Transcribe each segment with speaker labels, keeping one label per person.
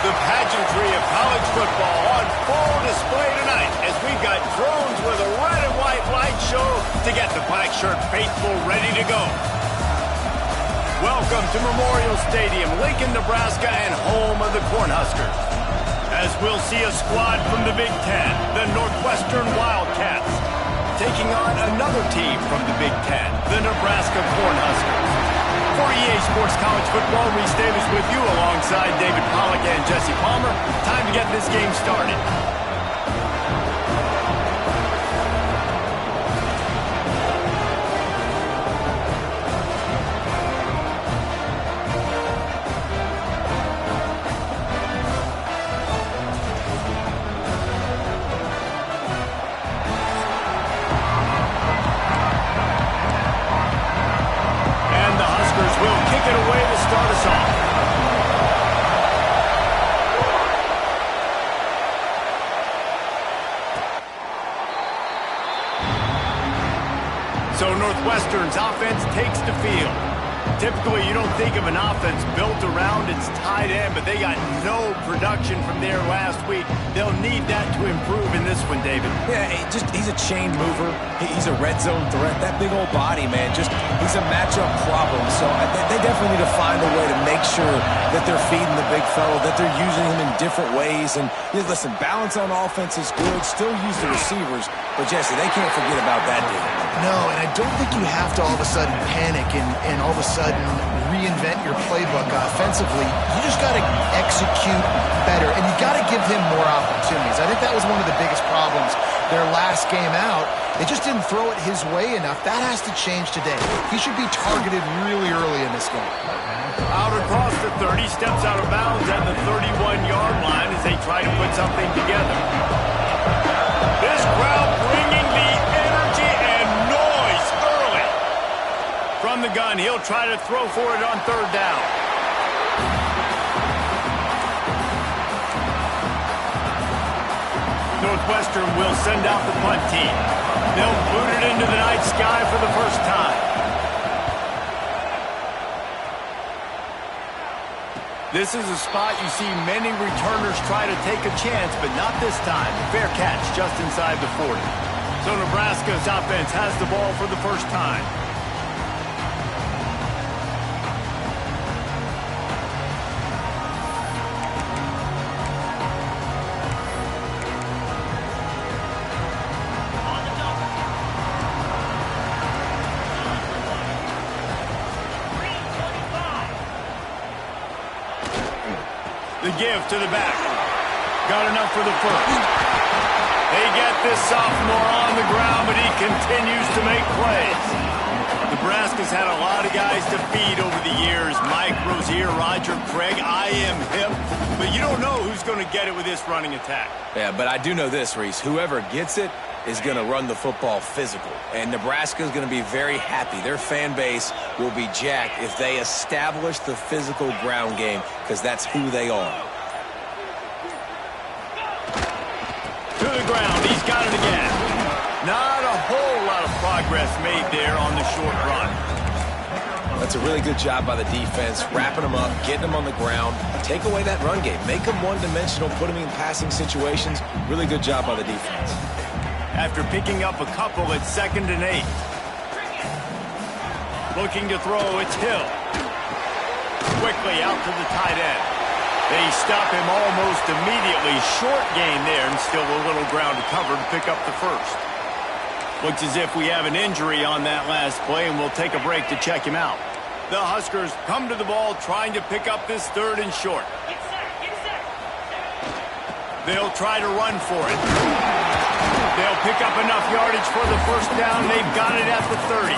Speaker 1: The pageantry of college football on full display tonight as we've got drones with a red and white light show to get the black shirt faithful ready to go. Welcome to Memorial Stadium, Lincoln, Nebraska, and home of the Cornhuskers. As we'll see a squad from the Big Ten, the Northwestern Wildcats, taking on another team from the Big Ten, the Nebraska Cornhuskers. For EA Sports College Football, Reese Davis with you alongside David Pollack and Jesse Palmer. Time to get this game started. It away to start us off. So Northwestern's offense takes the field. Typically, you don't think of an offense built around its tight end, but they got no production from there last week. They'll need that to improve in this one, David.
Speaker 2: Yeah, he's a chain mover. He's a red zone threat. That big old body, man, he's a matchup problem. So they definitely need to find a way to make sure that they're feeding the big fellow, that they're using him in different ways. And listen, balance on offense is good. Still use the receivers. But, Jesse, they can't forget about that dude.
Speaker 3: No, and I don't think you have to all of a sudden panic and all of a sudden reinvent your playbook offensively. You just got to execute better, and you got to give him more opportunities. I think that was one of the biggest problems their last game out. They just didn't throw it his way enough. That has to change today. He should be targeted really early in this game.
Speaker 1: Out across the 30, steps out of bounds at the 31-yard line as they try to put something together. This crowd bringing the energy and noise early. From the gun, he'll try to throw for it on third down. Northwestern will send out the punt team. They'll boot it into the night sky for the first time. This is a spot you see many returners try to take a chance, but not this time. Fair catch just inside the 40. So Nebraska's offense has the ball for the first time. The give to the back. Got enough for the first. They get this sophomore on the ground, but he continues to make plays. Nebraska's had a lot of guys to feed over the years. Mike, Rozier, Roger, Craig, I am him. But you don't know who's going to get it with this running attack.
Speaker 2: Yeah, but I do know this, Reese. Whoever gets it is going to run the football physical. And Nebraska's going to be very happy. Their fan base will be jacked if they establish the physical ground game, because that's who they are.
Speaker 1: To the ground, he's got it again. Not a whole lot of progress made there on the short run.
Speaker 2: That's a really good job by the defense, wrapping them up, getting them on the ground. Take away that run game. Make them one-dimensional, put them in passing situations. Really good job by the defense.
Speaker 1: After picking up a couple at 2nd and 8. Looking to throw, it's Hill. Quickly out to the tight end. They stop him almost immediately. Short gain there and still a little ground to cover to pick up the first. Looks as if we have an injury on that last play, and we'll take a break to check him out. The Huskers come to the ball trying to pick up this 3rd and short. They'll try to run for it. They'll pick up enough yardage for the first down. They've got it at the 30.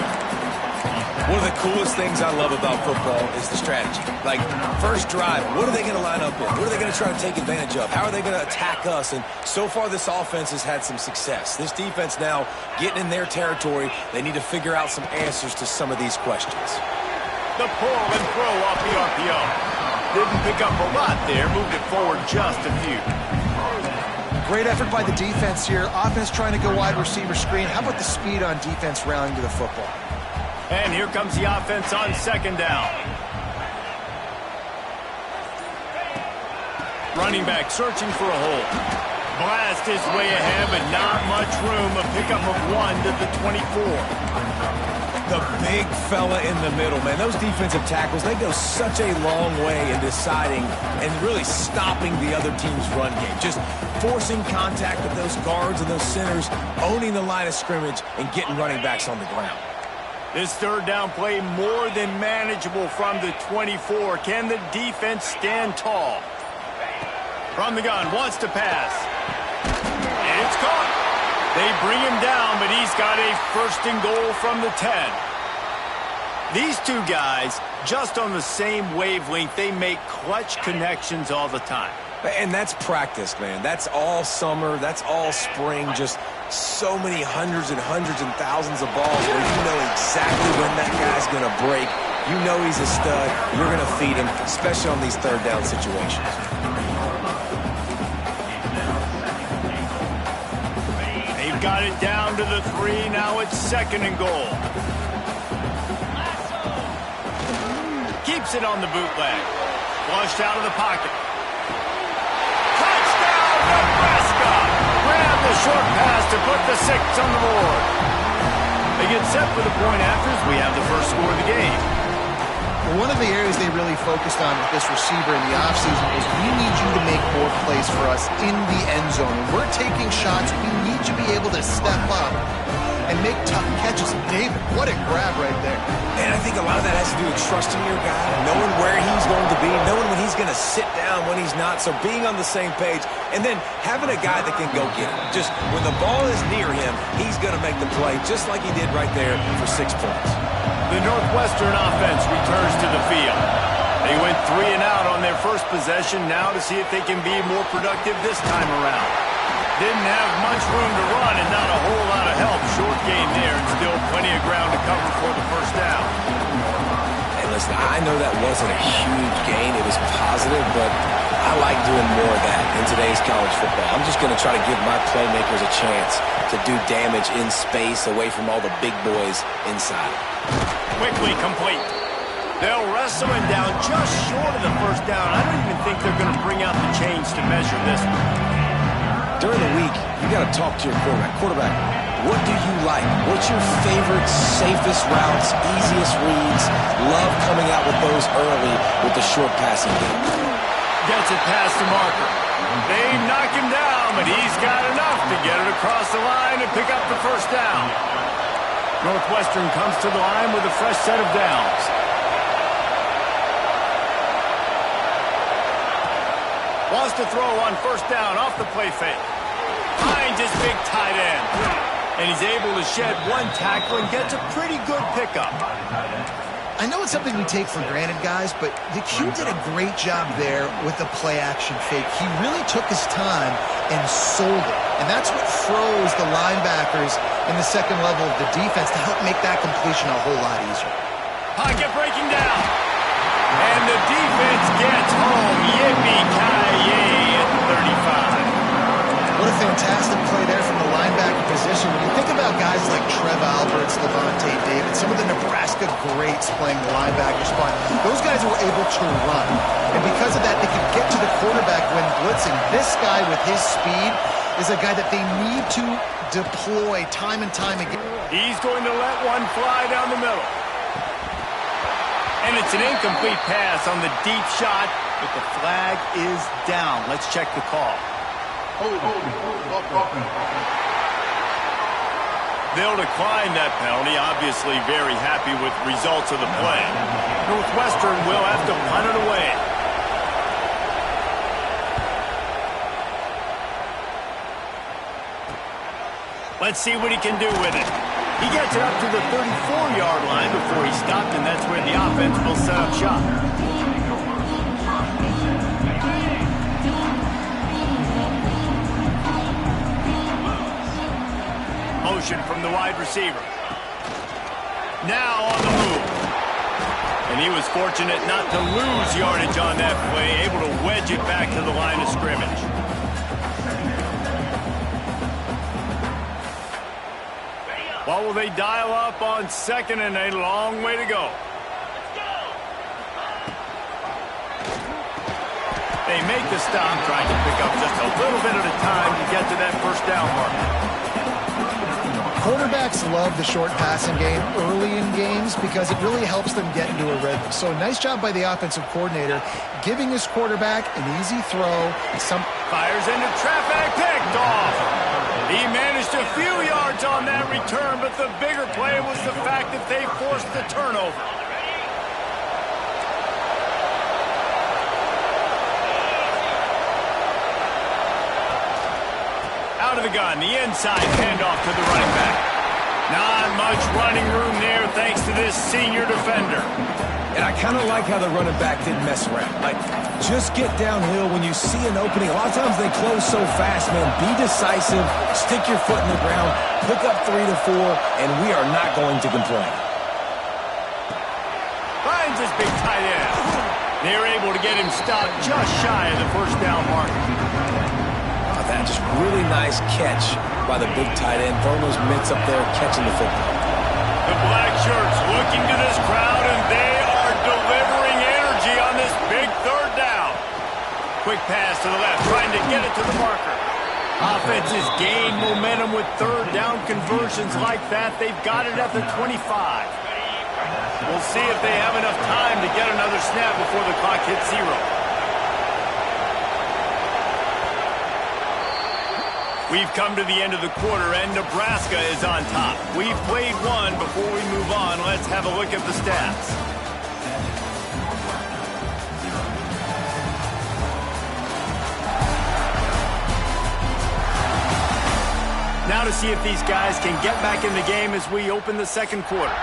Speaker 2: One of the coolest things I love about football is the strategy. Like, first drive, what are they going to line up in? What are they going to try to take advantage of? How are they going to attack us? And so far, this offense has had some success. This defense now getting in their territory. They need to figure out some answers to some of these questions.
Speaker 1: The pull and throw off the RPO. Didn't pick up a lot there. Moved it forward just a few.
Speaker 3: Great effort by the defense here. Offense trying to go wide receiver screen. How about the speed on defense rallying to the football?
Speaker 1: And here comes the offense on 2nd down. Running back searching for a hole. Blast his way ahead, but not much room. A pickup of 1 to the 24.
Speaker 2: The big fella in the middle, man. Those defensive tackles, they go such a long way in deciding and really stopping the other team's run game. Just forcing contact with those guards and those centers, owning the line of scrimmage, and getting running backs on the ground.
Speaker 1: This third down play more than manageable from the 24. Can the defense stand tall? From the gun, wants to pass. It's caught. They bring him down, but he's got a 1st and goal from the 10. These two guys, just on the same wavelength, they make clutch connections all the time.
Speaker 2: And that's practice, man. That's all summer. That's all spring. Just so many hundreds and thousands of balls where you know exactly when that guy's going to break. You know he's a stud. You're going to feed him, especially on these third down situations.
Speaker 1: Got it down to the 3. Now it's 2nd and goal. Keeps it on the bootleg. Flushed out of the pocket. Touchdown, Nebraska! Grab the short pass to put the 6 on the board. They get set for the point after as we have the first score of the game.
Speaker 3: One of the areas they really focused on with this receiver in the offseason was we need you to make more plays for us in the end zone. When we're taking shots, we need you to be able to step up and make tough catches. David, what a grab right there.
Speaker 2: And I think a lot of that has to do with trusting your guy, knowing where he's going to be, knowing when he's going to sit down, when he's not. So being on the same page, and then having a guy that can go get it. Just when the ball is near him, he's going to make the play, just like he did right there for 6 points.
Speaker 1: The Northwestern offense returns to the field. They went 3 and out on their first possession, now to see if they can be more productive this time around. Didn't have much room to run and not a whole lot of help. Short game there and still plenty of ground to cover for the first down.
Speaker 2: Hey, listen, I know that wasn't a huge gain. It was positive, but I like doing more of that in today's college football. I'm just going to try to give my playmakers a chance to do damage in space away from all the big boys inside.
Speaker 1: Quickly complete. They'll wrestle him down just short of the first down. I don't even think they're going to bring out the chains to measure this one.
Speaker 2: During the week, you got to talk to your quarterback. Quarterback, what do you like? What's your favorite, safest routes, easiest reads? Love coming out with those early with the short passing game.
Speaker 1: Gets it past the marker. They knock him down, but he's got enough to get it across the line and pick up the first down. Northwestern comes to the line with a fresh set of downs. Wants to throw on first down off the play fake. Finds his big tight end. And he's able to shed 1 tackle and gets a pretty good pickup.
Speaker 3: I know it's something we take for granted, guys, but the Q did a great job there with the play-action fake. He really took his time and sold it. And that's what froze the linebackers in the second level of the defense to help make that completion a whole lot easier.
Speaker 1: Pocket breaking down. And the defense gets home. Yippee-ki-yay at 35.
Speaker 3: What a fantastic play there from the linebacker position. When you think about guys like Trev Alberts, Levante David, some of the Nebraska greats playing the linebacker spot, those guys were able to run. And because of that, they could get to the quarterback when blitzing. This guy with his speed is a guy that they need to deploy time and time again.
Speaker 1: He's going to let one fly down the middle. And it's an incomplete pass on the deep shot, but the flag is down. Let's check the call. They'll decline that penalty, obviously very happy with results of the play. Northwestern will have to punt it away. Let's see what he can do with it. He gets it up to the 34-yard line before he stopped, and that's where the offense will set up shop. Motion from the wide receiver. Now on the move. And he was fortunate not to lose yardage on that play, able to wedge it back to the line of scrimmage. What will they dial up on second and a long way to go? They make the stop, trying to pick up just a little bit at a time to get to that first down mark.
Speaker 3: Quarterbacks love the short passing game early in games because it really helps them get into a rhythm. So nice job by the offensive coordinator giving his quarterback an easy throw.
Speaker 1: Fires into traffic, picked off. He managed a few yards on that return, but the bigger play was the fact that they forced the turnover. Out of the gun, the inside handoff to the running back. Not much running room there thanks to this senior defender.
Speaker 2: And I kind of like how the running back didn't mess around. Like, just get downhill when you see an opening. A lot of times they close so fast, man. Be decisive, stick your foot in the ground, pick up 3 to 4, and we are not going to complain.
Speaker 1: Finds his big tight end. They're able to get him stopped just shy of the first down mark.
Speaker 2: That just really nice catch by the big tight end, throwing those mitts up there, catching the football.
Speaker 1: The black shirts looking to this crowd, and they are delivering energy on this big third down. Quick pass to the left, trying to get it to the marker. Offenses gain momentum with third down conversions like that. They've got it at the 25. We'll see if they have enough time to get another snap before the clock hits 0. We've come to the end of the quarter, and Nebraska is on top. We've played one. Before we move on, let's have a look at the stats. Now to see if these guys can get back in the game as we open the second quarter.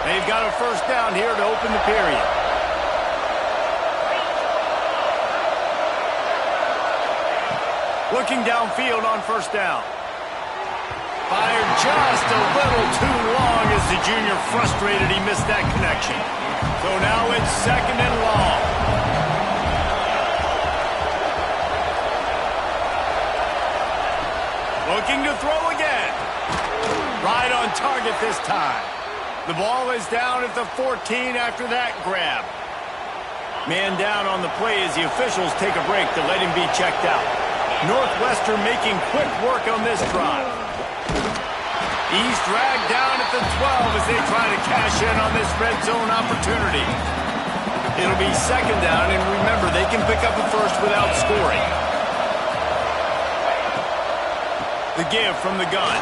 Speaker 1: They've got a first down here to open the period. Looking downfield on first down. Fired just a little too long as the junior frustrated he missed that connection. So now it's second and long. Looking to throw again. Right on target this time. The ball is down at the 14 after that grab. Man down on the play as the officials take a break to let him be checked out. Northwestern making quick work on this drive. He's dragged down at the 12 as they try to cash in on this red zone opportunity. It'll be second down, and remember, they can pick up a first without scoring. The give from the gun.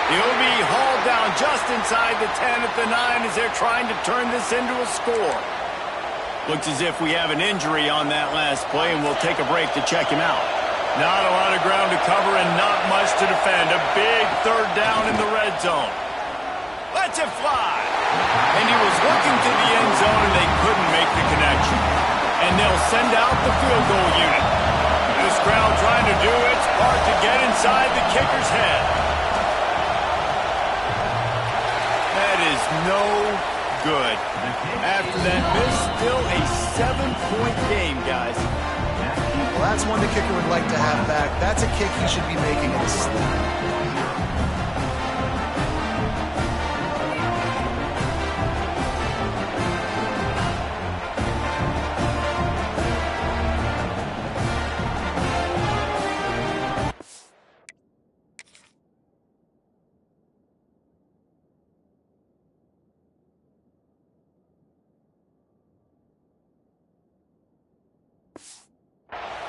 Speaker 1: He'll be hauled down just inside the 10 at the 9 as they're trying to turn this into a score. Looks as if we have an injury on that last play, and we'll take a break to check him out. Not a lot of ground to cover and not much to defend. A big third down in the red zone. Lets it fly. And he was looking to the end zone, and they couldn't make the connection. And they'll send out the field goal unit. This crowd trying to do its part to get inside the kicker's head. That is no good. After that miss, still a 7-point game, guys.
Speaker 3: Well, that's one the kicker would like to have back. That's a kick he should be making in his sleep.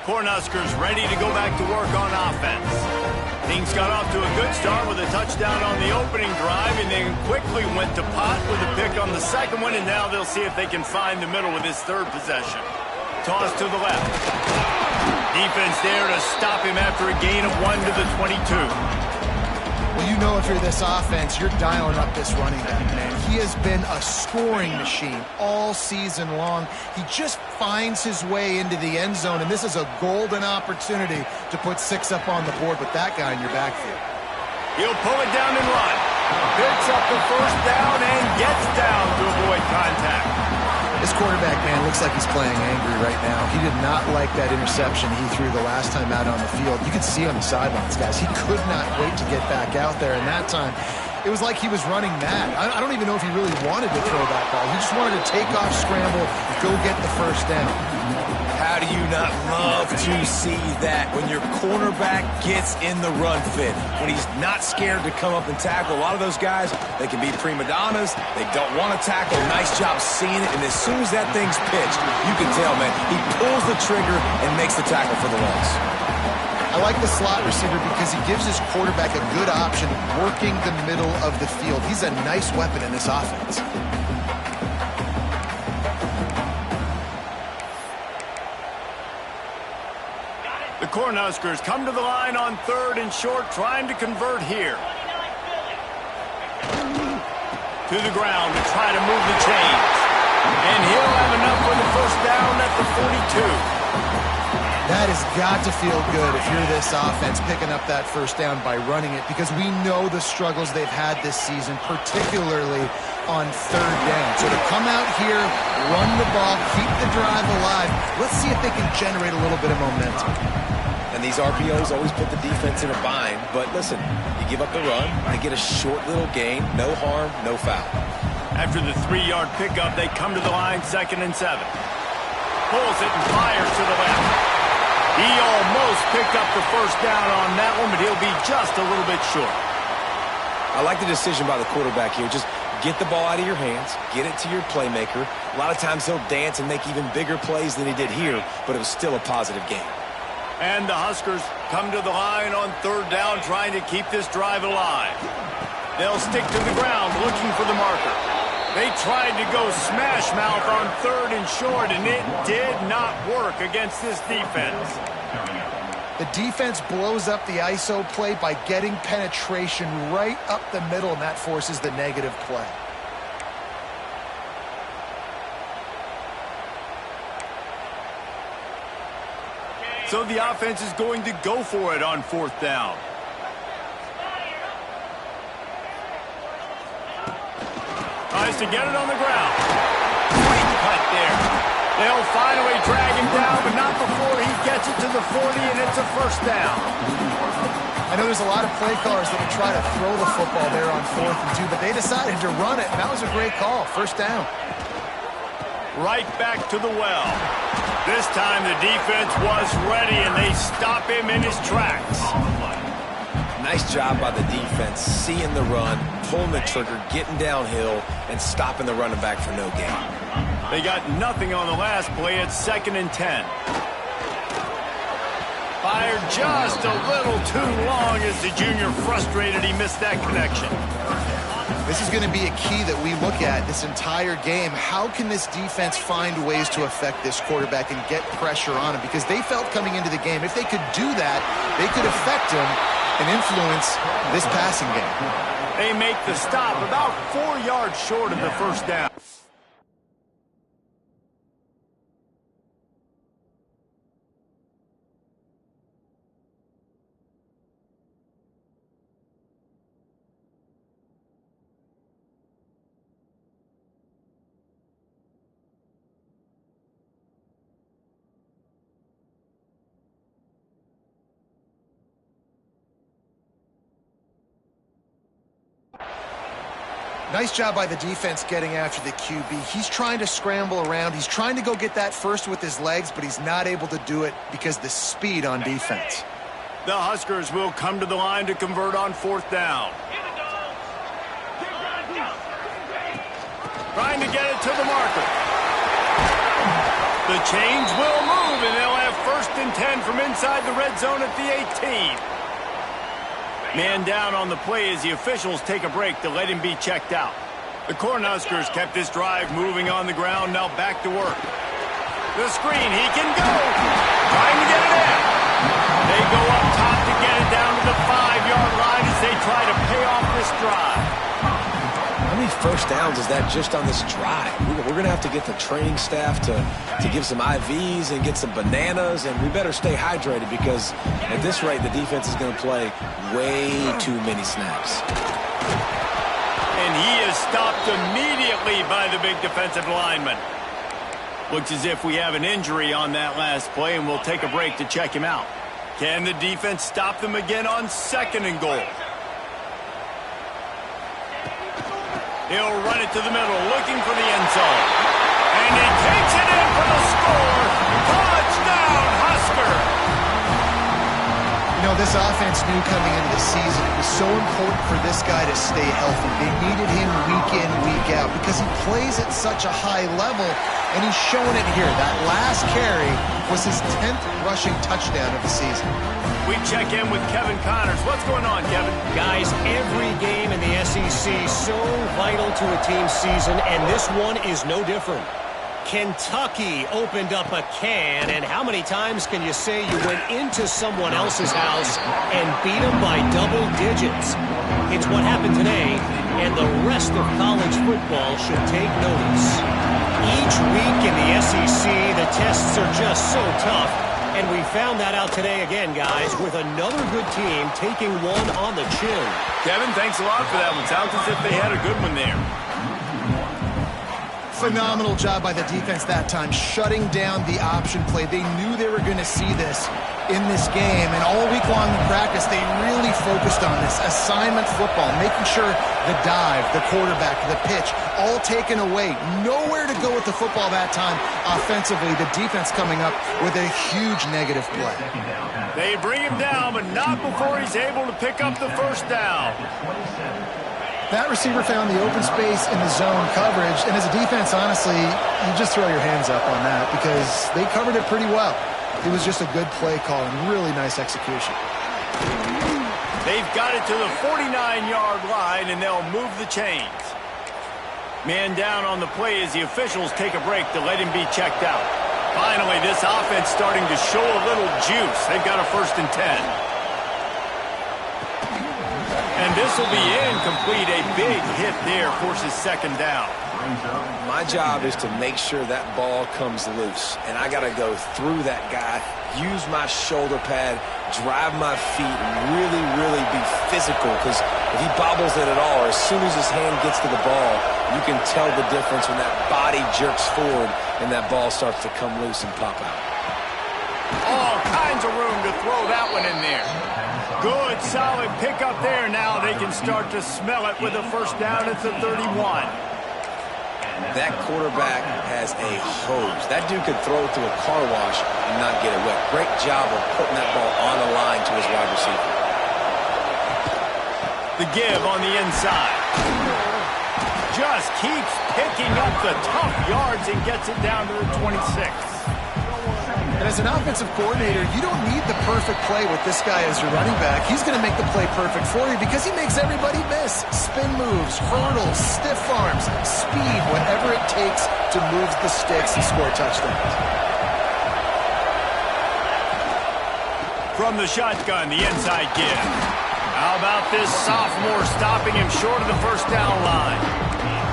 Speaker 1: Cornhuskers ready to go back to work on offense. Things got off to a good start with a touchdown on the opening drive, and then quickly went to pot with a pick on the second one, and now they'll see if they can find the middle with this third possession. Toss to the left. Defense there to stop him after a gain of 1 to the 22.
Speaker 3: Well, you know if you're this offense, you're dialing up this running back, man. He has been a scoring machine all season long. He just finds his way into the end zone, and this is a golden opportunity to put 6 up on the board with that guy in your backfield.
Speaker 1: He'll pull it down and run. Picks up the first down and gets down to avoid contact.
Speaker 3: This This quarterback, man, looks like he's playing angry right now. He did not like that interception he threw the last time out on the field. You could see on the sidelines, guys. He could not wait to get back out there, and that time it was like he was running mad. I don't even know if he really wanted to throw that ball. He just wanted to take off, scramble, go get the first down.
Speaker 2: How do you not love to see that when your cornerback gets in the run fit, when he's not scared to come up and tackle? A lot of those guys, they can be prima donnas. They don't want to tackle. Nice job seeing it. And as soon as that thing's pitched, you can tell, man, he pulls the trigger and makes the tackle for the loss.
Speaker 3: I like the slot receiver because he gives his quarterback a good option working the middle of the field. He's a nice weapon in this offense.
Speaker 1: The Cornhuskers come to the line on 3rd and short, trying to convert here. To the ground to try to move the chains. And he'll have enough for the first down at the 42.
Speaker 3: That has got to feel good if you're this offense picking up that first down by running it, because we know the struggles they've had this season, particularly on 3rd down. So to come out here, run the ball, keep the drive alive, let's see if they can generate a little bit of momentum.
Speaker 2: And these RPOs always put the defense in a bind. But listen, you give up the run, they get a short little gain, no harm, no foul.
Speaker 1: After the 3-yard pickup, they come to the line 2nd and 7. Pulls it and fires to the left. He almost picked up the first down on that one, but he'll be just a little bit short.
Speaker 2: I like the decision by the quarterback here. Just get the ball out of your hands, get it to your playmaker. A lot of times he'll dance and make even bigger plays than he did here, but it was still a positive game.
Speaker 1: And the Huskers come to the line on 3rd down, trying to keep this drive alive. They'll stick to the ground, looking for the marker. They tried to go smash mouth on 3rd and short, and it did not work against this defense.
Speaker 3: The defense blows up the ISO play by getting penetration right up the middle, and that forces the negative play.
Speaker 1: So the offense is going to go for it on 4th down. Tries to get it on the ground. Sweet cut there. They'll finally drag him down, but not before he gets it to the 40, and it's a first down.
Speaker 3: I know there's a lot of play callers that would try to throw the football there on 4th and 2, but they decided to run it, and that was a great call. First down.
Speaker 1: Right back to the well. This time the defense was ready, and they stop him in his tracks.
Speaker 2: Nice job by the defense, seeing the run, pulling the trigger, getting downhill, and stopping the running back for no gain.
Speaker 1: They got nothing on the last play. It's 2nd and 10. Fired just a little too long as the junior frustrated. He missed that connection.
Speaker 3: This is going to be a key that we look at this entire game. How can this defense find ways to affect this quarterback and get pressure on him? Because they felt coming into the game, if they could do that, they could affect him and influence this passing game.
Speaker 1: They make the stop about 4 yards short of the first down.
Speaker 3: Nice job by the defense getting after the QB. He's trying to scramble around. He's trying to go get that first with his legs, but he's not able to do it because of the speed on defense.
Speaker 1: The Huskers will come to the line to convert on 4th down. Trying to get it to the marker. The chains will move, and they'll have 1st and 10 from inside the red zone at the 18. Man down on the play as the officials take a break to let him be checked out. The Cornhuskers kept this drive moving on the ground, now back to work. The screen, he can go! Trying to get it in. They go up top to get it down to the 5-yard line as they try to pay off this drive.
Speaker 2: How many first downs is that just on this drive? We're going to have to get the training staff to give some IVs and get some bananas, and we better stay hydrated because at this rate, the defense is going to play way too many snaps.
Speaker 1: And he is stopped immediately by the big defensive lineman. Looks as if we have an injury on that last play, and we'll take a break to check him out. Can the defense stop them again on 2nd and goal? He'll run it to the middle, looking for the end zone. And he takes it in for the score. Touchdown, Husker!
Speaker 3: You know, this offense knew coming into the season it was so important for this guy to stay healthy. They needed him week in, week out because he plays at such a high level, and he's showing it here. That last carry was his 10th rushing touchdown of the season.
Speaker 1: We check in with Kevin Connors. What's going on, Kevin?
Speaker 4: Guys, every game in the SEC so vital to a team's season, and this one is no different. Kentucky opened up a can, and how many times can you say you went into someone else's house and beat them by double digits? It's what happened today, and the rest of college football should take notice. Each week in the SEC, the tests are just so tough, and we found that out today again, guys, with another good team taking one on the chin.
Speaker 1: Kevin, thanks a lot for that one. Sounds as if they had a good one there.
Speaker 3: Phenomenal job by the defense that time, shutting down the option play. They knew they were going to see this in this game, and all week long in practice, they really focused on this assignment football, making sure the dive, the quarterback, the pitch, all taken away. Nowhere to go with the football that time offensively. The defense coming up with a huge negative play.
Speaker 1: They bring him down, but not before he's able to pick up the first down.
Speaker 3: That receiver found the open space in the zone coverage, and as a defense, honestly, you just throw your hands up on that because they covered it pretty well. It was just a good play call and really nice execution.
Speaker 1: They've got it to the 49-yard line, and they'll move the chains. Man down on the play as the officials take a break to let him be checked out. Finally, this offense starting to show a little juice. They've got a 1st and 10. And this will be incomplete. A big hit there forces 2nd down.
Speaker 2: My job is to make sure that ball comes loose. And I got to go through that guy, use my shoulder pad, drive my feet, and really, really be physical. Because if he bobbles it at all, or as soon as his hand gets to the ball, you can tell the difference when that body jerks forward and that ball starts to come loose and pop out.
Speaker 1: All kinds of room to throw that one in there. Good, solid pickup there. Now they can start to smell it with a 1st down at the 31.
Speaker 2: That quarterback has a hose. That dude could throw it through a car wash and not get it wet. Great job of putting that ball on the line to his wide receiver.
Speaker 1: The give on the inside. Just keeps picking up the tough yards and gets it down to the 26.
Speaker 3: And as an offensive coordinator, you don't need the perfect play with this guy as your running back. He's going to make the play perfect for you because he makes everybody miss. Spin moves, hurdles, stiff arms, speed, whatever it takes to move the sticks and score touchdowns.
Speaker 1: From the shotgun, the inside give. How about this sophomore stopping him short of the 1st down line?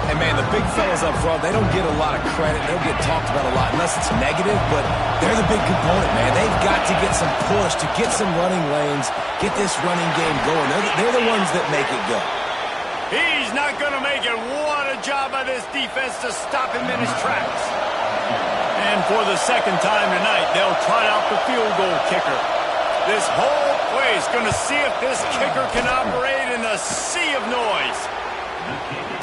Speaker 2: And, man, the big fellas up front, they don't get a lot of credit. They don't get talked about a lot unless it's negative, but they're the big component, man. They've got to get some push, to get some running lanes, get this running game going. They're the ones that make it go.
Speaker 1: He's not going to make it. What a job by this defense to stop him in his tracks. And for the 2nd time tonight, they'll trot out the field goal kicker. This whole place going to see if this kicker can operate in the sea of noise.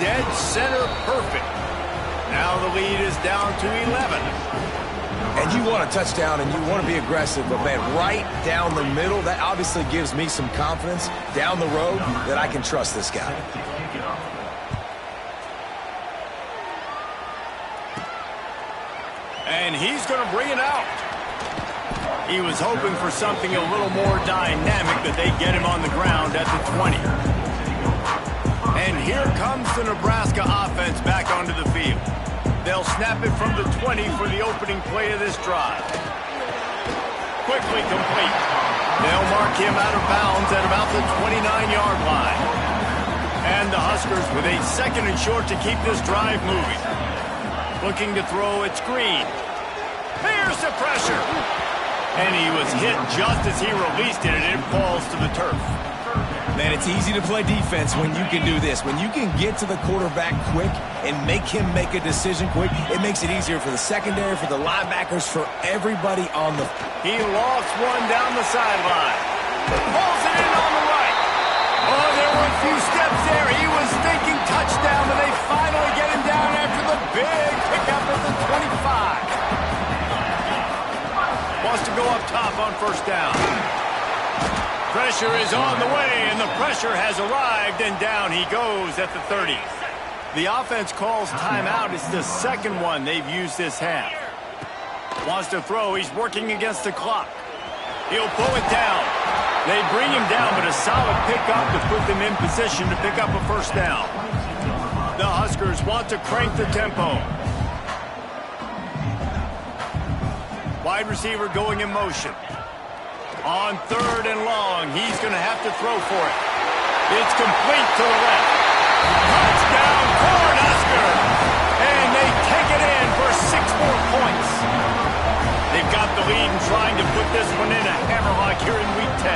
Speaker 1: Dead center perfect. Now the lead is down to 11.
Speaker 2: And you want a touchdown and you want to be aggressive, but, man, right down the middle, that obviously gives me some confidence down the road that I can trust this guy.
Speaker 1: And he's going to bring it out. He was hoping for something a little more dynamic, that they get him on the ground at the 20. And here comes the Nebraska offense back onto the field. They'll snap it from the 20 for the opening play of this drive. Quickly complete. They'll mark him out of bounds at about the 29-yard line. And the Huskers with a 2nd and short to keep this drive moving. Looking to throw, it's Green. Here's the pressure. And he was hit just as he released it, and it falls to the turf.
Speaker 2: Man, it's easy to play defense when you can do this. When you can get to the quarterback quick and make him make a decision quick, it makes it easier for the secondary, for the linebackers, for everybody on the...
Speaker 1: He lofts one down the sideline. Pulls it in on the right. Oh, there were a few steps there. He was thinking touchdown, but they finally get him down after the big pickup at the 25. Wants to go up top on first down. Pressure is on the way, and the pressure has arrived, and down he goes at the 30. The offense calls timeout. It's the second one they've used this half. Wants to throw. He's working against the clock. He'll pull it down. They bring him down, but a solid pickup to put them in position to pick up a first down. The Huskers want to crank the tempo. Wide receiver going in motion. On third and long, he's going to have to throw for it. It's complete to the left. Touchdown, Cornhusker! And they take it in for 6 more points. They've got the lead and trying to put this one in a hammerlock here in Week 10.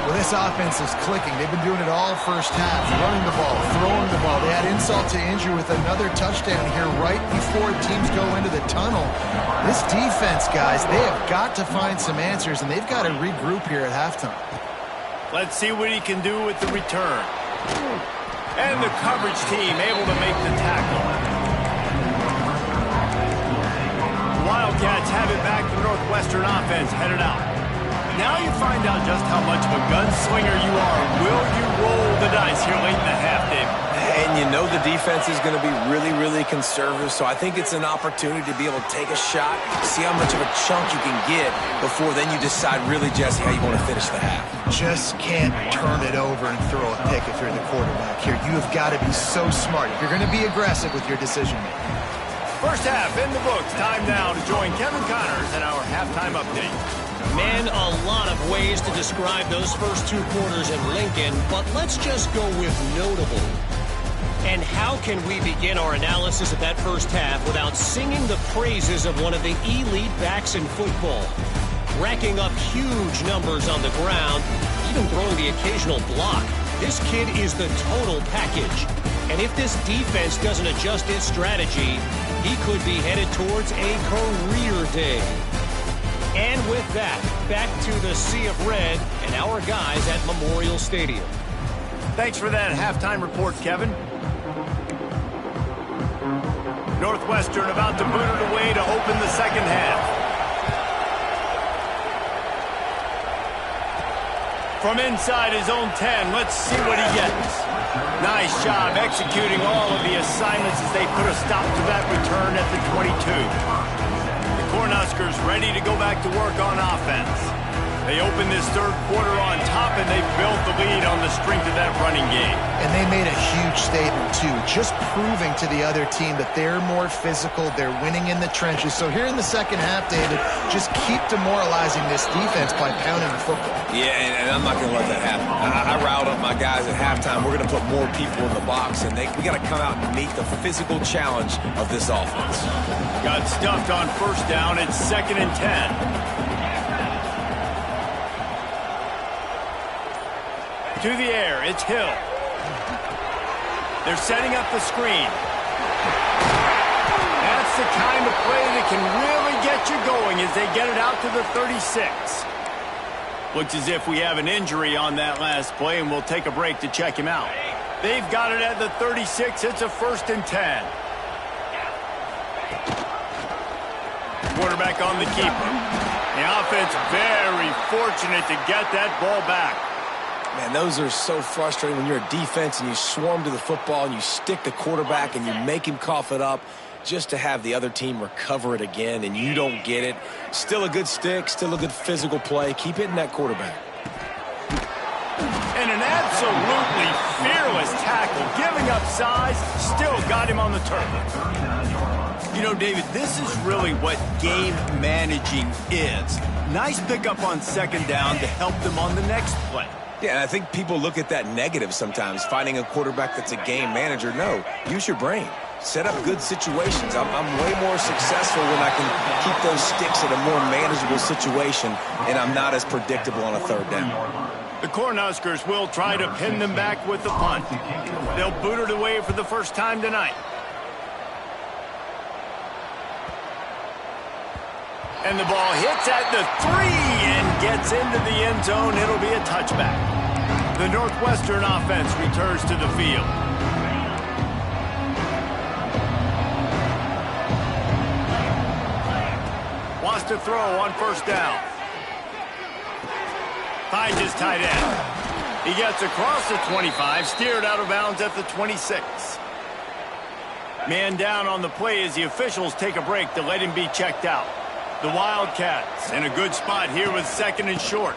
Speaker 3: Well, this offense is clicking. They've been doing it all first half, running the ball, throwing the ball. They had insult to injury with another touchdown here right before teams go into the tunnel. This defense, guys, they have got to find some answers, and they've got to regroup here at halftime. Let's see what he can do with the return. And the coverage team able to make the tackle. The Wildcats have it back. The Northwestern offense headed out. Now you find out just how much of a gunslinger you are. Will you roll the dice here late in the half, Dave?
Speaker 2: And you know the defense is going to be really, really conservative, so I think it's an opportunity to be able to take a shot, see how much of a chunk you can get before then you decide really, Jesse, how you want to finish the half.
Speaker 3: Just can't turn it over and throw a pick if you're the quarterback here. You have got to be so smart. If you're going to be aggressive with your decision-making.
Speaker 1: First half in the books. Time now to join Kevin Connors in our halftime update.
Speaker 4: Man, a lot of ways to describe those first 2 quarters in Lincoln, but let's just go with notable. And how can we begin our analysis of that first half without singing the praises of one of the elite backs in football? Racking up huge numbers on the ground, even throwing the occasional block. This kid is the total package. And if this defense doesn't adjust its strategy, he could be headed towards a career day. And with that, back to the Sea of Red and our guys at Memorial Stadium.
Speaker 1: Thanks for that halftime report, Kevin. Northwestern about to boot it away to open the second half. From inside his own 10, let's see what he gets. Nice job executing all of the assignments as they put a stop to that return at the 22. Cornhuskers ready to go back to work on offense. They open this third quarter on top, and they built the lead on the strength of that running game.
Speaker 3: And they made a huge statement, too, just proving to the other team that they're more physical, they're winning in the trenches. So here in the second half, David, just keep demoralizing this defense by pounding the football.
Speaker 2: Yeah, and I'm not going to let that happen. I riled up my guys at halftime. We're going to put more people in the box, and we got to come out and meet the physical challenge of this offense.
Speaker 1: Got stuffed on first down. It's 2nd and 10. To the air, it's Hill. They're setting up the screen. That's the kind of play that can really get you going as they get it out to the 36. Looks as if we have an injury on that last play, and we'll take a break to check him out. They've got it at the 36. It's a 1st and 10. Quarterback on the keeper. The offense very fortunate to get that ball back.
Speaker 2: Man, those are so frustrating when you're a defense and you swarm to the football and you stick the quarterback and you make him cough it up just to have the other team recover it again and you don't get it. Still a good stick, still a good physical play. Keep hitting that quarterback.
Speaker 1: And an absolutely fearless tackle, giving up size, still got him on the turf. You know, David, this is really what game managing is. Nice pickup on second down to help them on the next play.
Speaker 2: Yeah, and I think people look at that negative sometimes, finding a quarterback that's a game manager. No, use your brain. Set up good situations. I'm way more successful when I can keep those sticks at a more manageable situation, and I'm not as predictable on a third down.
Speaker 1: The Cornhuskers will try to pin them back with the punt. They'll boot it away for the first time tonight. And the ball hits at the 3 and gets into the end zone. It'll be a touchback. The Northwestern offense returns to the field. Wants to throw on first down. Finds his tight end. He gets across the 25, steered out of bounds at the 26. Man down on the play as the officials take a break to let him be checked out. The Wildcats in a good spot here with second and short.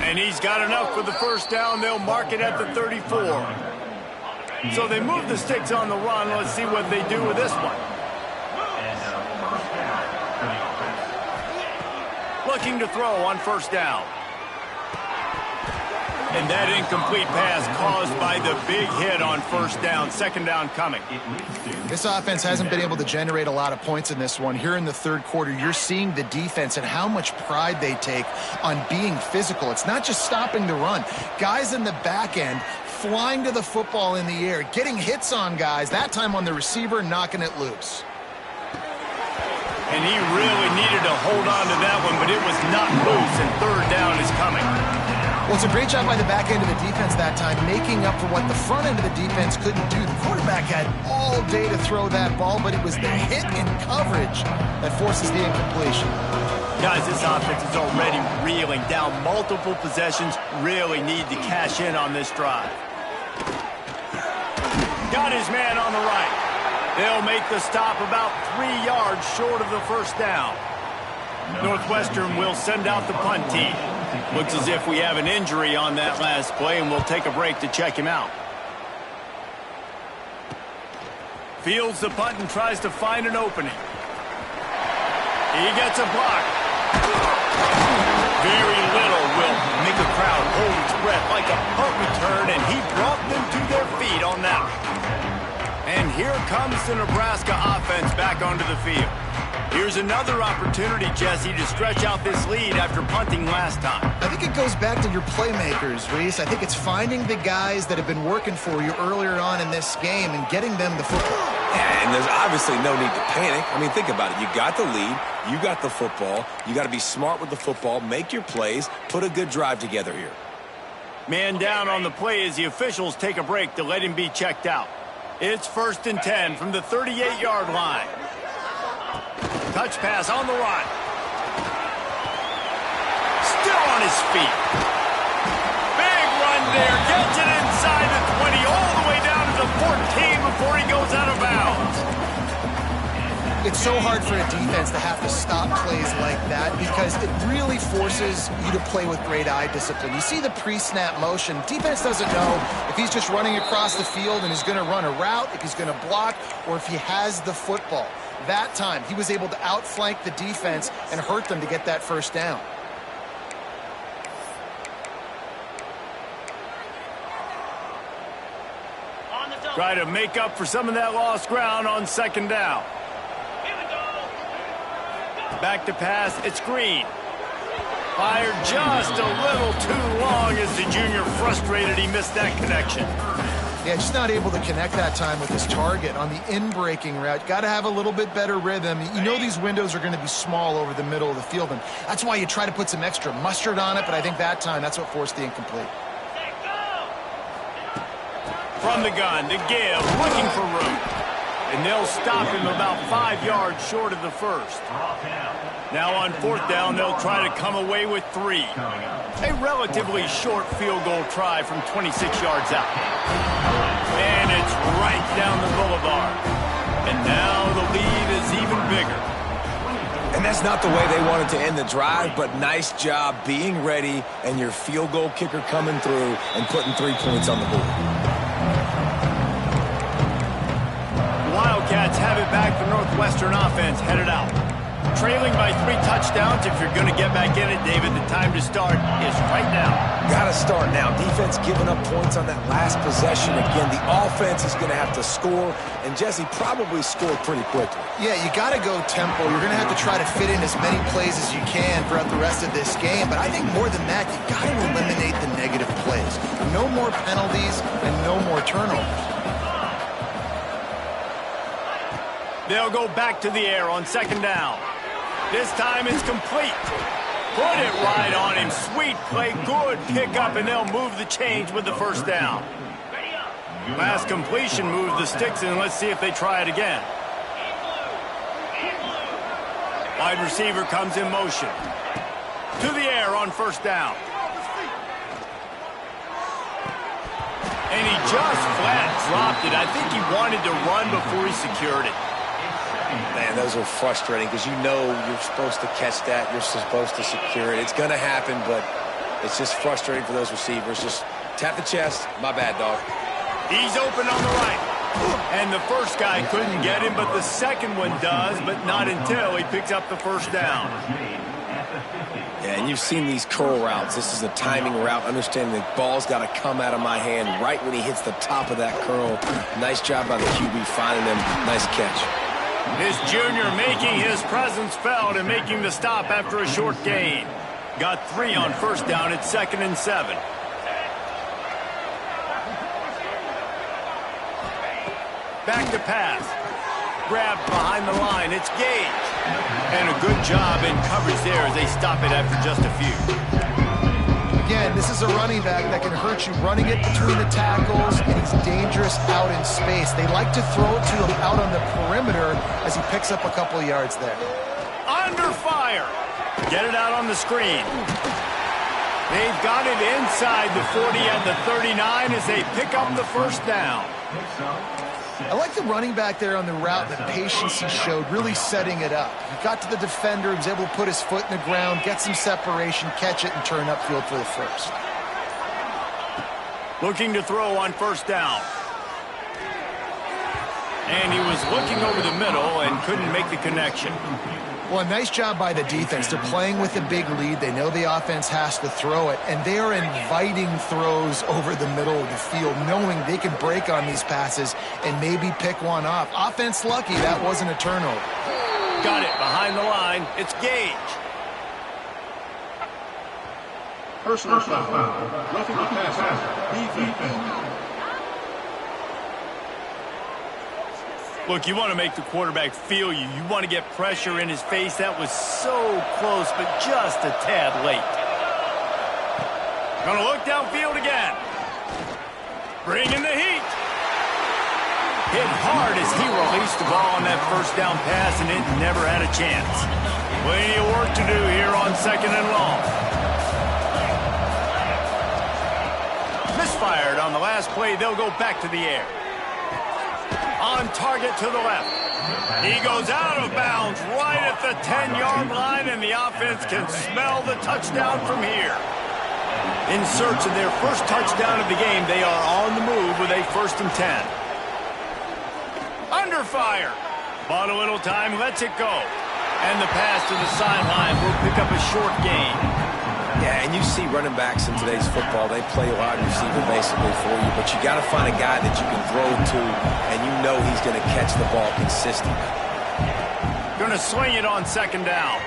Speaker 1: And he's got enough for the first down. They'll mark it at the 34. So they move the sticks on the run. Let's see what they do with this one. Looking to throw on first down. And that incomplete pass caused by the big hit on first down. Second down coming.
Speaker 3: This offense hasn't been able to generate a lot of points in this one. Here in the third quarter, you're seeing the defense and how much pride they take on being physical. It's not just stopping the run. Guys in the back end flying to the football in the air, getting hits on guys, that time on the receiver, knocking it loose.
Speaker 1: And he really needed to hold on to that one, but it was not loose, and third down is coming.
Speaker 3: Well, it's a great job by the back end of the defense that time, making up for what the front end of the defense couldn't do. The quarterback had all day to throw that ball, but it was the hit in coverage that forces the incompletion.
Speaker 1: Guys, this offense is already reeling down multiple possessions. Really need to cash in on this drive. Got his man on the right. They'll make the stop about 3 yards short of the first down. Northwestern will send out the punt team. Looks as if we have an injury on that last play, and we'll take a break to check him out. Fields the punt and tries to find an opening. He gets a block. Very little will make a crowd hold its breath like a punt return, and he brought them to their feet on that one. And here comes the Nebraska offense back onto the field. Here's another opportunity, Jesse, to stretch out this lead after punting last time.
Speaker 3: I think it goes back to your playmakers, Reese. I think it's finding the guys that have been working for you earlier on in this game and getting them the football.
Speaker 2: Yeah, and there's obviously no need to panic. I mean, think about it. You got the lead. You got the football. You got to be smart with the football, make your plays, put a good drive together here.
Speaker 1: Man down on the play as the officials take a break to let him be checked out. It's 1st and 10 from the 38-yard line. Touch pass on the run. Still on his feet. Big run there. Gets it inside the 20, all the way down to the 14 before he goes out of bounds.
Speaker 3: It's so hard for a defense to have to stop plays like that because it really forces you to play with great eye discipline. You see the pre-snap motion. Defense doesn't know if he's just running across the field and he's going to run a route, if he's going to block, or if he has the football. That time, he was able to outflank the defense and hurt them to get that first down.
Speaker 1: Try to make up for some of that lost ground on second down. Back to pass, it's Green. Fired just a little too long as the junior frustrated he missed that connection.
Speaker 3: Yeah, just not able to connect that time with his target on the in-breaking route. Got to have a little bit better rhythm. You know these windows are going to be small over the middle of the field, and that's why you try to put some extra mustard on it, but I think that time that's what forced the incomplete.
Speaker 1: From the gun to give, looking for room. And they'll stop him about 5 yards short of the first. Now on fourth down, they'll try to come away with 3. A relatively short field goal try from 26 yards out. And it's right down the boulevard. And now the lead is even bigger.
Speaker 2: And that's not the way they wanted to end the drive, but nice job being ready and your field goal kicker coming through and putting 3 points on the board.
Speaker 1: Wildcats have it back. The Northwestern offense headed out. trailing by 3 touchdowns. If you're going to get back in it, David, the time to start is right now.
Speaker 2: Got to start now. Defense giving up points on that last possession. Again, the offense is going to have to score, and Jesse probably scored pretty quickly.
Speaker 3: Yeah, you got to go tempo. You're going to have to try to fit in as many plays as you can throughout the rest of this game. But I think more than that, you got to eliminate the negative plays. No more penalties and no more turnovers.
Speaker 1: They'll go back to the air on 2nd down. This time it's complete. Put it right on him. Sweet play, good pickup, and they'll move the chains with the 1st down. Last completion moved the sticks, and let's see if they try it again. Wide receiver comes in motion. To the air on 1st down. And he just flat dropped it. I think he wanted to run before he secured it.
Speaker 2: Man, those are frustrating because you know you're supposed to catch that. You're supposed to secure it. It's going to happen, but it's just frustrating for those receivers. Just tap the chest. My bad, dog.
Speaker 1: He's open on the right. And the first guy couldn't get him, but the second one does, but not until he picks up the 1st down.
Speaker 2: Yeah, and you've seen these curl routes. This is a timing route, understanding the ball's got to come out of my hand right when he hits the top of that curl. Nice job by the QB finding him. Nice catch.
Speaker 1: This junior making his presence felt and making the stop after a short gain. Got 3 on 1st down at 2nd and 7. Back to pass. Grabbed behind the line. It's Gage. And a good job in coverage there as they stop it after just a few.
Speaker 3: Again, this is a running back that can hurt you running it between the tackles, and he's dangerous out in space. They like to throw it to him out on the perimeter as he picks up a couple of yards there.
Speaker 1: Under fire. Get it out on the screen. They've got it inside the 40 and the 39 as they pick up the 1st down.
Speaker 3: I like the running back there on the route, the patience he showed, really setting it up. He got to the defender, he was able to put his foot in the ground, get some separation, catch it, and turn upfield for the 1st.
Speaker 1: Looking to throw on 1st down. And he was looking over the middle and couldn't make the connection.
Speaker 3: Well, a nice job by the defense. They're playing with a big lead. They know the offense has to throw it, and they are inviting throws over the middle of the field, knowing they can break on these passes and maybe pick one off. Offense lucky that wasn't a turnover.
Speaker 1: Got it behind the line. It's Gage.
Speaker 5: Personal foul. Roughing the passer. Defense.
Speaker 1: Look, you want to make the quarterback feel you. You want to get pressure in his face. That was so close, but just a tad late. Gonna look downfield again. Bringing the heat. Hit hard as he released the ball on that 1st down pass, and it never had a chance. Plenty of work to do here on 2nd and long. Misfired on the last play. They'll go back to the air. On target to the left. He goes out of bounds right at the 10-yard line, and the offense can smell the touchdown from here. In search of their 1st touchdown of the game, they are on the move with a 1st and 10. Under fire. Bought a little time, lets it go. And the pass to the sideline will pick up a short gain.
Speaker 2: Yeah, and you see running backs in today's football, they play wide receiver basically for you, but you got to find a guy that you can throw to, and you know he's going to catch the ball consistently.
Speaker 1: Going to swing it on 2nd down.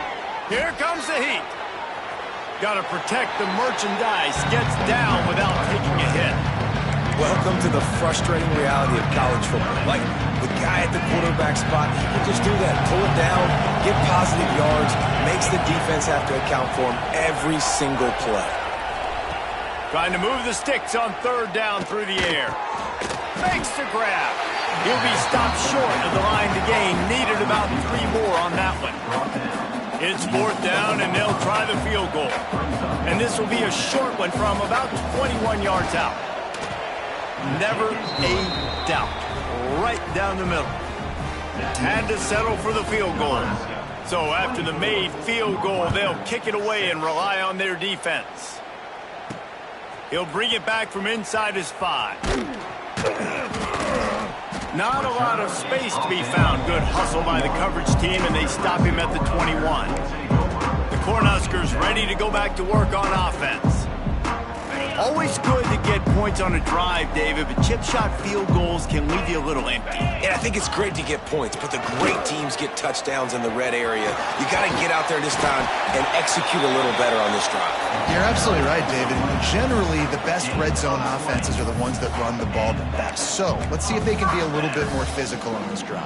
Speaker 1: Here comes the heat. Got to protect the merchandise. Gets down without taking a hit.
Speaker 2: Welcome to the frustrating reality of college football. Like, the guy at the quarterback spot, he can just do that. Pull it down, get positive yards, makes the defense have to account for him every single play.
Speaker 1: Trying to move the sticks on 3rd down through the air. Makes the grab. He'll be stopped short of the line to gain. Needed about 3 more on that one. It's 4th down, and they'll try the field goal. And this will be a short one from about 21 yards out. Never a doubt. Right down the middle. Had to settle for the field goal. So after the made field goal, they'll kick it away and rely on their defense. He'll bring it back from inside his 5. Not a lot of space to be found. Good hustle by the coverage team, and they stop him at the 21. The Cornhuskers ready to go back to work on offense. Always good to get points on a drive, David, but chip shot field goals can leave you a little empty.
Speaker 2: And I think it's great to get points, but the great teams get touchdowns in the red area. You got to get out there this time and execute a little better on this drive.
Speaker 3: You're absolutely right, David. Generally, the best red zone offenses are the ones that run the ball the best. So let's see if they can be a little bit more physical on this drive.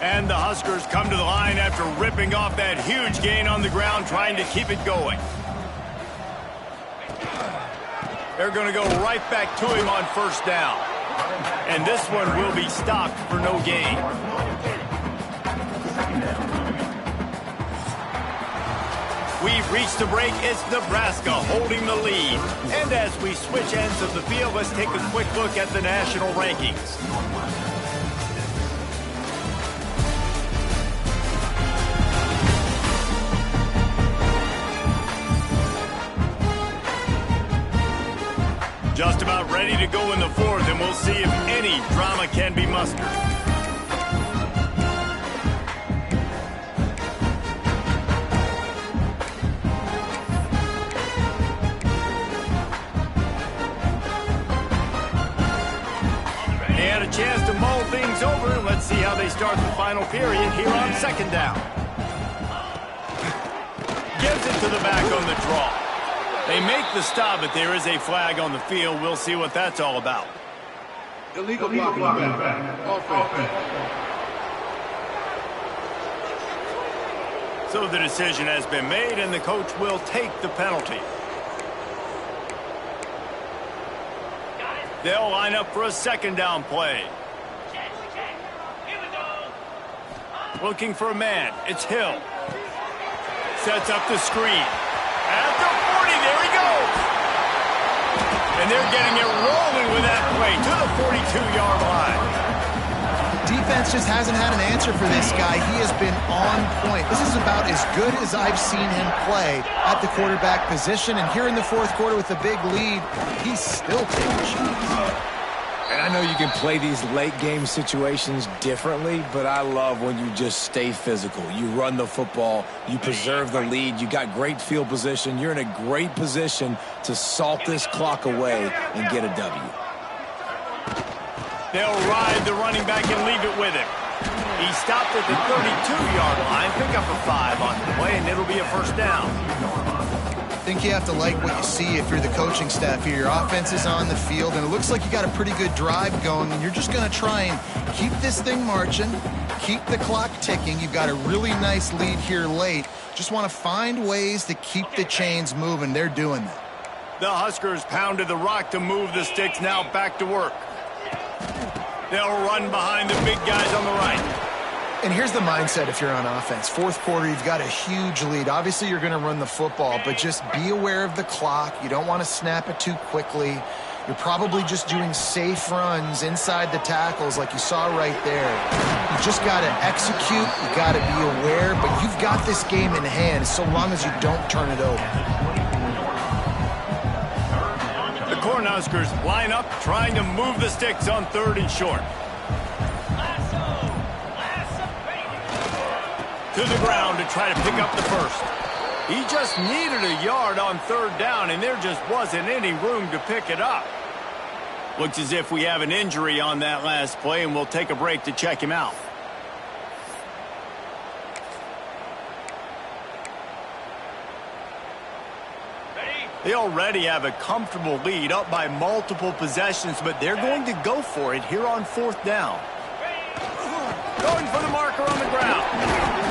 Speaker 1: And the Huskers come to the line after ripping off that huge gain on the ground, trying to keep it going. They're going to go right back to him on first down. And this one will be stopped for no gain. We've reached the break. It's Nebraska holding the lead. And as we switch ends of the field, let's take a quick look at the national rankings. Just about ready to go in the fourth, and we'll see if any drama can be mustered. They had a chance to mull things over. Let's see how they start the final period here on second down. Gives it to the back on the draw. They make the stop, but there is a flag on the field. We'll see what that's all about.
Speaker 5: Illegal blocking back. Offense.
Speaker 1: So the decision has been made, and the coach will take the penalty. They'll line up for a second down play. Looking for a man. It's Hill. Sets up the screen. At the 40, there he goes. And they're getting it rolling with that play to the 42-yard line.
Speaker 3: Defense just hasn't had an answer for this guy. He has been on point. This is about as good as I've seen him play at the quarterback position. And here in the fourth quarter with a big lead, he's still taking shots.
Speaker 2: And I know you can play these late-game situations differently, but I love when you just stay physical. You run the football, you preserve the lead, you got great field position, you're in a great position to salt this clock away and get a W.
Speaker 1: They'll ride the running back and leave it with him. He stopped at the 32-yard line, pick up a 5 on the play, and it'll be a first down.
Speaker 3: I think you have to like what you see if you're the coaching staff here. Your offense is on the field, and it looks like you got a pretty good drive going, and you're just going to try and keep this thing marching, keep the clock ticking. You've got a really nice lead here late. Just want to find ways to keep the chains moving. They're doing that.
Speaker 1: The Huskers pounded the rock to move the sticks, now back to work. They'll run behind the big guys on the right.
Speaker 3: And here's the mindset if you're on offense. Fourth quarter, you've got a huge lead. Obviously, you're going to run the football, but just be aware of the clock. You don't want to snap it too quickly. You're probably just doing safe runs inside the tackles like you saw right there. You just got to execute. You got to be aware, but you've got this game in hand so long as you don't turn it over.
Speaker 1: The Cornhuskers line up, trying to move the sticks on third and short. To the ground to try to pick up the first. He just needed a yard on third down, and there just wasn't any room to pick it up. Looks as if we have an injury on that last play, and we'll take a break to check him out. They already have a comfortable lead, up by multiple possessions, but they're going to go for it here on fourth down. Going for the marker on the ground.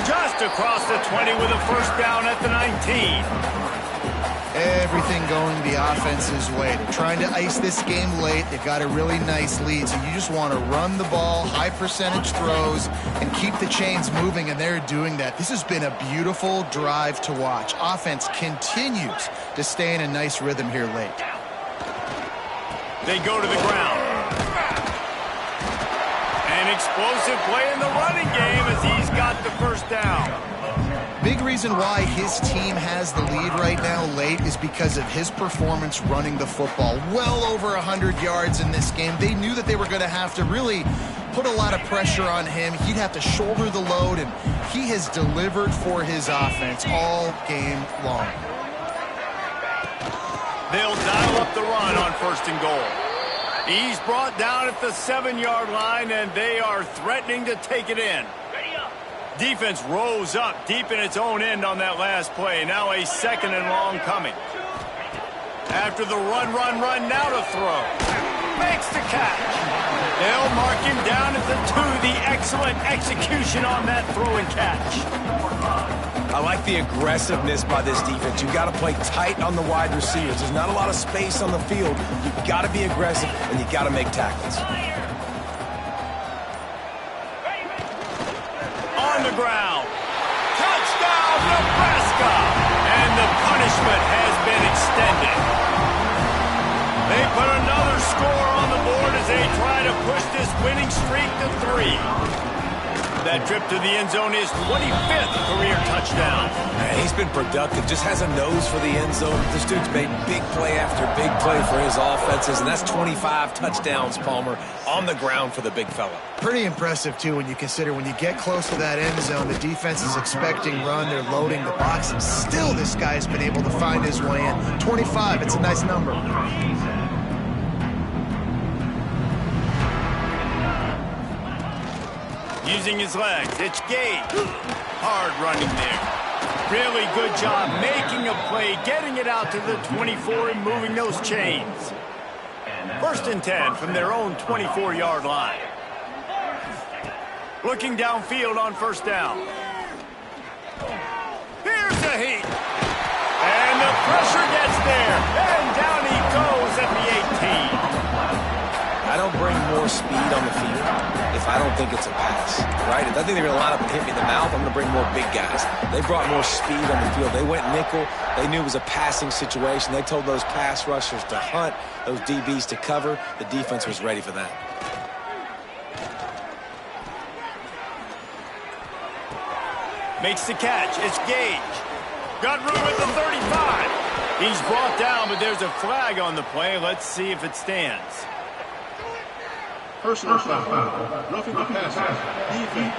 Speaker 1: Just across the 20 with a first down at the 19.
Speaker 3: Everything going the offense's way. They're trying to ice this game late. They've got a really nice lead, so you just want to run the ball, high percentage throws, and keep the chains moving, and they're doing that. This has been a beautiful drive to watch. Offense continues to stay in a nice rhythm here late.
Speaker 1: They go to the ground. An explosive play in the running game as he's got the first down.
Speaker 3: big reason why his team has the lead right now late is because of his performance running the football. Well over 100 yards in this game. They knew that they were going to have to really put a lot of pressure on him. He'd have to shoulder the load, and he has delivered for his offense all game long.
Speaker 1: They'll dial up the run on 1st and goal. He's brought down at the 7-yard line, and they are threatening to take it in. Defense rose up deep in its own end on that last play. Now a 2nd and long coming. After the run, now to throw. Makes the catch. They'll mark him down at the 2. The excellent execution on that throw and catch.
Speaker 2: I like the aggressiveness by this defense. You've got to play tight on the wide receivers. There's not a lot of space on the field. You've got to be aggressive, and you've got to make tackles.
Speaker 1: On the ground. Touchdown, Nebraska! And the punishment has been extended. They put another score on the board as they try to push this winning streak to 3. That trip to the end zone is 25th career touchdown.
Speaker 2: Man, he's been productive, just has a nose for the end zone. This dude's made big play after big play for his offenses, and that's 25 touchdowns, Palmer, on the ground for the big fella.
Speaker 3: Pretty impressive, too, when you consider when you get close to that end zone, the defense is expecting run, they're loading the box, and still this guy's been able to find his way in. 25, it's a nice number.
Speaker 1: Using his legs, it's Gage. Hard running there. Really good job making a play, getting it out to the 24 and moving those chains. 1st and 10 from their own 24-yard line. Looking downfield on 1st down. Here's the heat. And the pressure gets there. And down he goes at the 18.
Speaker 2: I don't bring more speed on the field if I don't think it's a pass, right? If I think they're going to line up and hit me in the mouth, I'm going to bring more big guys. They brought more speed on the field. They went nickel. They knew it was a passing situation. They told those pass rushers to hunt, those DBs to cover. The defense was ready for that.
Speaker 1: Makes the catch. It's Gage. Got room at the 35. He's brought down, but there's a flag on the play. Let's see if it stands.
Speaker 5: Personal foul. Roughing the passer. Defense.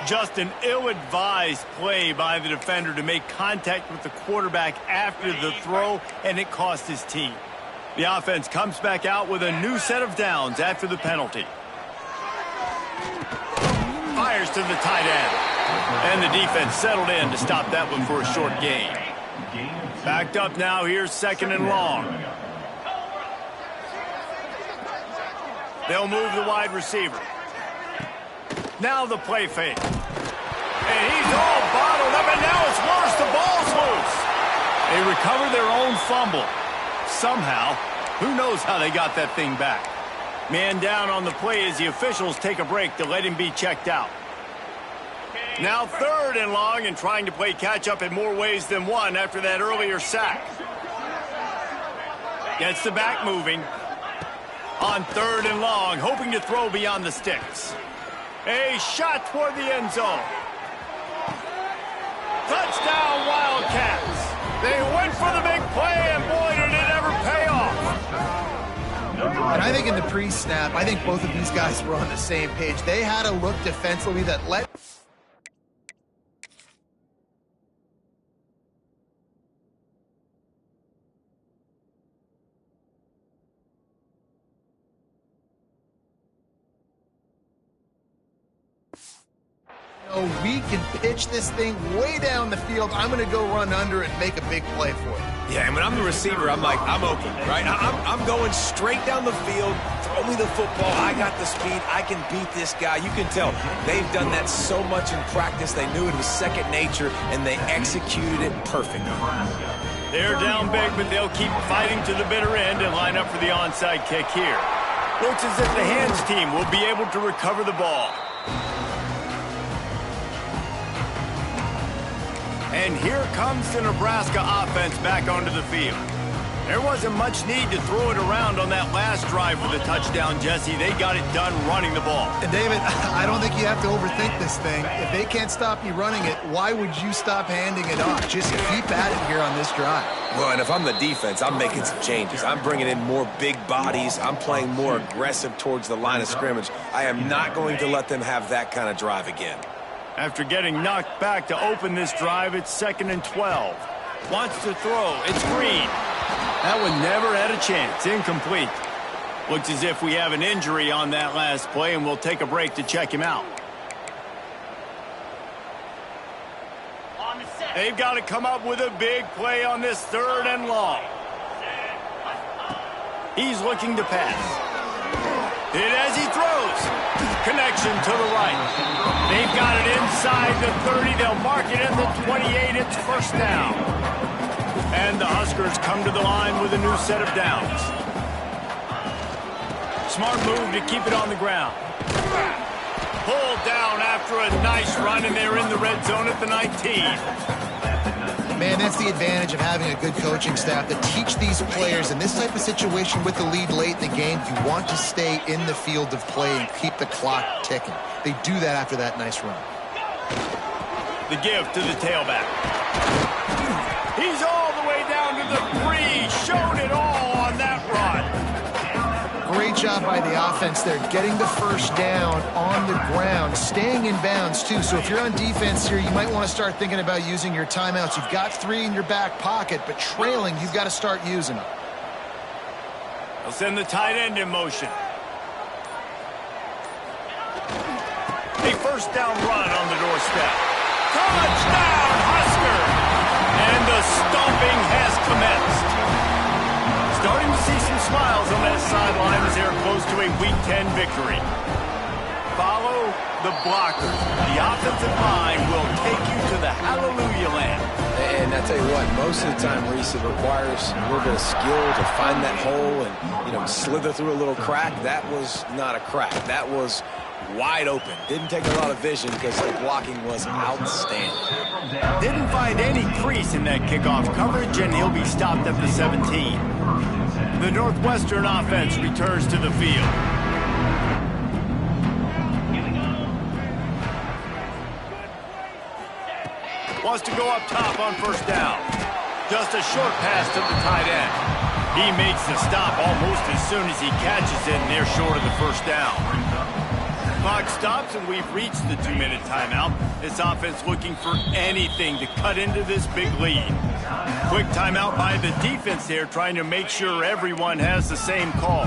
Speaker 1: Just an ill-advised play by the defender to make contact with the quarterback after the throw, and it cost his team. The offense comes back out with a new set of downs after the penalty. Fires to the tight end. And the defense settled in to stop that one for a short gain. Backed up now, here's 2nd and long. They'll move the wide receiver. Now the play fake. And he's all bottled up, and now it's worse. The ball's loose. They recover their own fumble. Somehow, who knows how they got that thing back. Man down on the play as the officials take a break to let him be checked out. Now 3rd and long, and trying to play catch-up in more ways than one after that earlier sack. Gets the back moving. On 3rd and long, hoping to throw beyond the sticks. A shot toward the end zone. Touchdown, Wildcats. They went for the big play, and boy, did it ever pay off.
Speaker 3: And I think in the pre-snap, I think both of these guys were on the same page. They had a look defensively that let... we can pitch this thing way down the field. I'm going to go run under and make a big play for you.
Speaker 2: Yeah, and when I'm the receiver, I'm like, I'm open, right? I'm going straight down the field. Throw me the football. I got the speed. I can beat this guy. You can tell they've done that so much in practice. They knew it was second nature, and they executed it perfect.
Speaker 1: They're down big, but they'll keep fighting to the bitter end and line up for the onside kick here. Looks as if the hands team will be able to recover the ball. And here comes the Nebraska offense back onto the field. There wasn't much need to throw it around on that last drive for the touchdown, Jesse. They got it done running the ball.
Speaker 3: And David, I don't think you have to overthink this thing. If they can't stop you running it, why would you stop handing it off? Just keep at it here on this drive.
Speaker 2: Well, and if I'm the defense, I'm making some changes. I'm bringing in more big bodies. I'm playing more aggressive towards the line of scrimmage. I am not going to let them have that kind of drive again.
Speaker 1: After getting knocked back to open this drive, it's 2nd and 12. Wants to throw. It's Green. That one never had a chance. Incomplete. Looks as if we have an injury on that last play, and we'll take a break to check him out. They've got to come up with a big play on this 3rd and long. He's looking to pass. Hit as he throws. Connection to the right. They've got it inside the 30. They'll mark it in the 28. It's 1st down. And the Huskers come to the line with a new set of downs. Smart move to keep it on the ground. Pulled down after a nice run, and they're in the red zone at the 19.
Speaker 3: Man, that's the advantage of having a good coaching staff that teach these players in this type of situation with the lead late in the game. You want to stay in the field of play and keep the clock ticking. They do that after that nice run.
Speaker 1: The give to the tailback. He's all the way down to the 3. Showed it all on that run.
Speaker 3: Great job by the offense there, getting the 1st down on the ground, staying in bounds too. So if you're on defense here, you might want to start thinking about using your timeouts. You've got 3 in your back pocket, but trailing, you've got to start using them.
Speaker 1: They'll send the tight end in motion. A 1st down run on the doorstep. Touchdown, Husker! And the stomping has commenced. Starting to see some smiles on that sideline as they're close to a Week 10 victory. Follow the blockers. The offensive line will take you to the hallelujah land.
Speaker 2: And I tell you what, most of the time, Reese, it requires a little bit of skill to find that hole and, slither through a little crack. That was not a crack. That was wide open. Didn't take a lot of vision because the blocking was outstanding.
Speaker 1: Didn't find any crease in that kickoff coverage, and he'll be stopped at the 17. The Northwestern offense returns to the field. Wants to go up top on 1st down. Just a short pass to the tight end. He makes the stop almost as soon as he catches it, and they're short of the 1st down. Clock stops, and we've reached the 2-minute timeout. This offense looking for anything to cut into this big lead. Quick timeout by the defense there, trying to make sure everyone has the same call.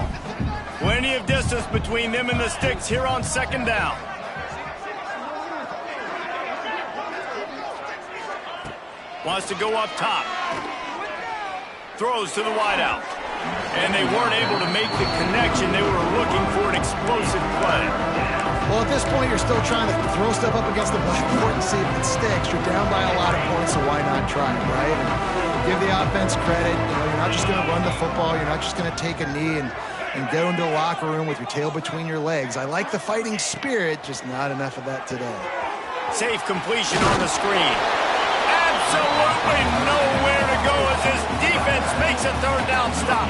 Speaker 1: Plenty of distance between them and the sticks here on 2nd down. Wants to go up top. Throws to the wideout. And they weren't able to make the connection. They were looking for an explosive play.
Speaker 3: Well, at this point, you're still trying to throw stuff up against the blackboard and see if it sticks. You're down by a lot of points, so why not try it, right? And give the offense credit. You're not just going to run the football. You're not just going to take a knee and go into the locker room with your tail between your legs. I like the fighting spirit, just not enough of that today.
Speaker 1: Safe completion on the screen. Absolutely nowhere to go as this defense makes a 3rd down stop.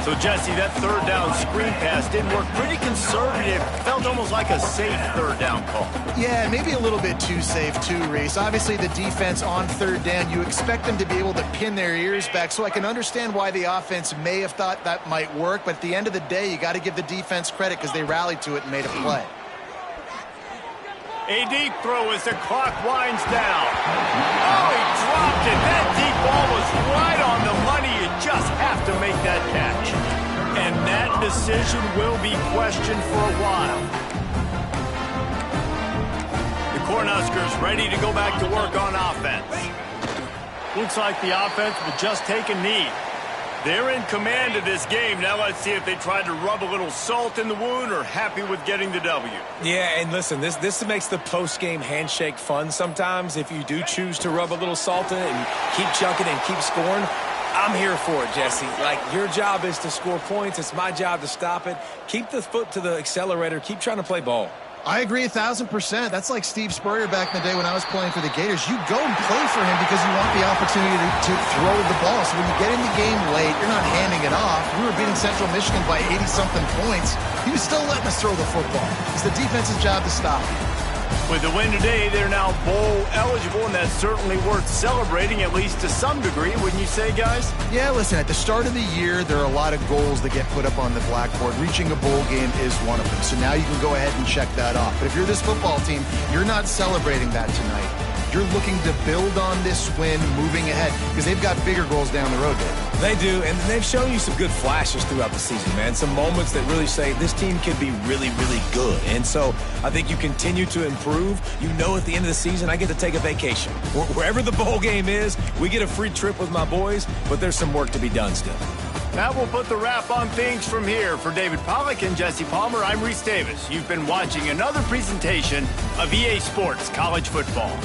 Speaker 1: So, Jesse, that 3rd down screen pass didn't work. Pretty conservative. Felt almost like a safe 3rd down call.
Speaker 3: Yeah, maybe a little bit too safe, too, Reese. Obviously, the defense on 3rd down, you expect them to be able to pin their ears back, so I can understand why the offense may have thought that might work, but at the end of the day, you got to give the defense credit because they rallied to it and made a play.
Speaker 1: A deep throw as the clock winds down. Oh, he dropped it. That deep ball was right on the money. You just have to make that catch. And that decision will be questioned for a while. The Cornhuskers ready to go back to work on offense. Looks like the offense will just take a knee. They're in command of this game. Now let's see if they try to rub a little salt in the wound or happy with getting the W.
Speaker 2: Yeah, and listen, this makes the post-game handshake fun sometimes. If you do choose to rub a little salt in it and keep chunking and keep scoring, I'm here for it, Jesse. Like, your job is to score points. It's my job to stop it. Keep the foot to the accelerator. Keep trying to play ball.
Speaker 3: I agree 1,000%. That's like Steve Spurrier back in the day when I was playing for the Gators. You go and play for him because you want the opportunity to throw the ball. So when you get in the game late, you're not handing it off. We were beating Central Michigan by 80-something points. He was still letting us throw the football. It's the defense's job to stop.
Speaker 1: With the win today, they're now bowl eligible, and that's certainly worth celebrating, at least to some degree, wouldn't you say, guys?
Speaker 3: Yeah, listen, at the start of the year, there are a lot of goals that get put up on the blackboard. Reaching a bowl game is one of them. So now you can go ahead and check that off. But if you're this football team, you're not celebrating that tonight. You're looking to build on this win moving ahead because they've got bigger goals down the road, Dave.
Speaker 2: They do, and they've shown you some good flashes throughout the season, man. Some moments that really say this team can be really, really good. And so I think you continue to improve. You know at the end of the season, I get to take a vacation. Wherever the bowl game is, we get a free trip with my boys, but there's some work to be done still.
Speaker 1: That will put the wrap on things from here. For David Pollack and Jesse Palmer, I'm Reese Davis. You've been watching another presentation of EA Sports College Football.